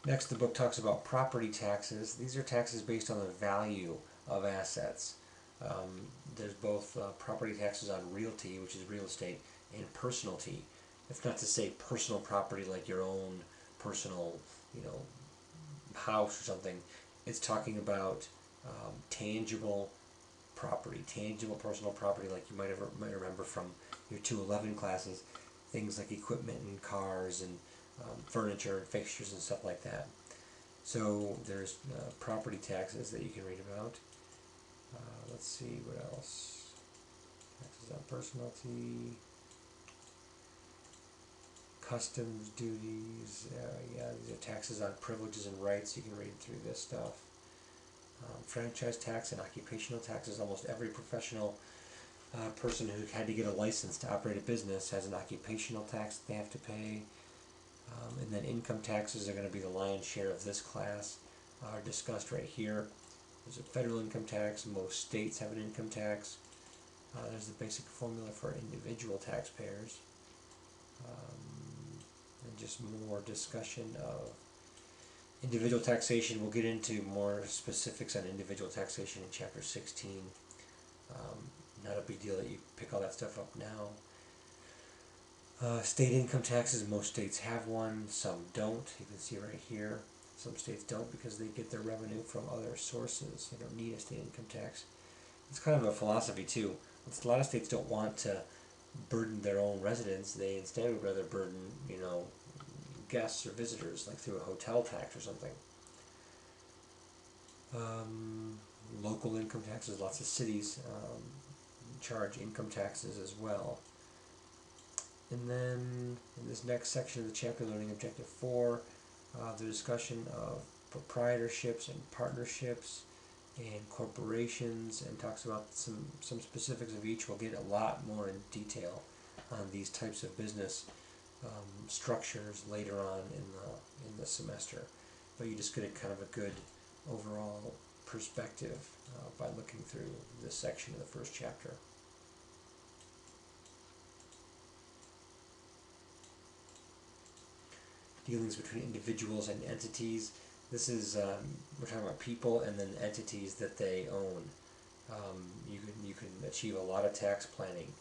Next, the book talks about property taxes. These are taxes based on the value of assets. There's both property taxes on realty, which is real estate, and personalty. That's not to say personal property like your own personal, you know, house or something. It's talking about tangible property, tangible personal property, like you might remember from your 211 classes, things like equipment and cars and furniture and fixtures and stuff like that. So there's property taxes that you can read about. Let's see what else. Taxes on personality, customs duties. Yeah, these are taxes on privileges and rights. You can read through this stuff. Franchise tax and occupational taxes. Almost every professional person who had to get a license to operate a business has an occupational tax that they have to pay. And then income taxes are going to be the lion's share of this class, are discussed right here. There's a federal income tax. Most states have an income tax. There's the basic formula for individual taxpayers. And just more discussion of individual taxation. We'll get into more specifics on individual taxation in chapter 16. Not a big deal that you pick all that stuff up now. State income taxes, most states have one, some don't. You can see right here, some states don't because they get their revenue from other sources. They don't need a state income tax. It's kind of a philosophy too. A lot of states don't want to burden their own residents. They instead would rather burden, guests or visitors, like through a hotel tax or something. Local income taxes, lots of cities charge income taxes as well. And then in this next section of the chapter, Learning Objective 4, the discussion of proprietorships and partnerships and corporations, and talks about some specifics of each. We'll get a lot more in detail on these types of business structures later on in the semester. But you just get a kind of a good overall perspective by looking through this section of the first chapter. Dealings between individuals and entities. This is we're talking about people and then entities that they own. You can achieve a lot of tax planning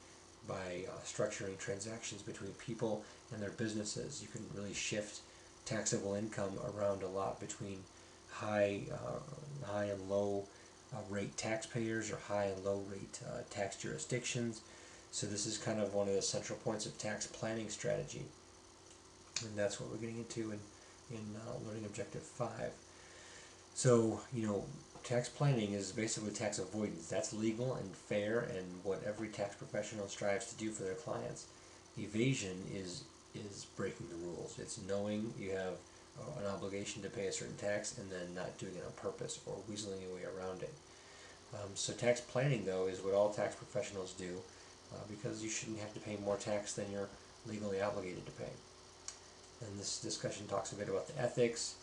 by structuring transactions between people and their businesses. You can really shift taxable income around a lot between high and low rate taxpayers or high and low rate tax jurisdictions. So this is kind of one of the central points of tax planning strategy. And that's what we're getting into in Learning Objective 5. So, tax planning is basically tax avoidance. That's legal and fair and what every tax professional strives to do for their clients. Evasion is breaking the rules. It's knowing you have an obligation to pay a certain tax and then not doing it on purpose or weaseling your way around it. So tax planning, though, is what all tax professionals do because you shouldn't have to pay more tax than you're legally obligated to pay. And this discussion talks a bit about the ethics,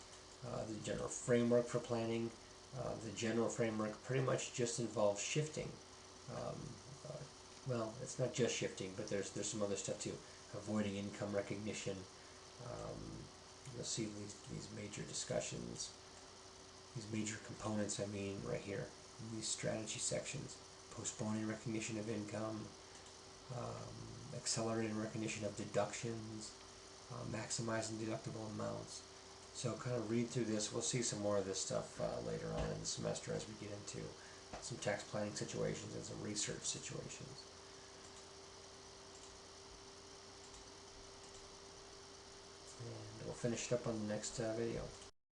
the general framework for planning. The general framework pretty much just involves shifting. Well, it's not just shifting, but there's some other stuff too. Avoiding income recognition. You'll see these major discussions, these major components, right here in these strategy sections. Postponing recognition of income, accelerating recognition of deductions, maximizing deductible amounts. So kind of read through this. We'll see some more of this stuff later on in the semester as we get into some tax planning situations and some research situations. And we'll finish it up on the next video.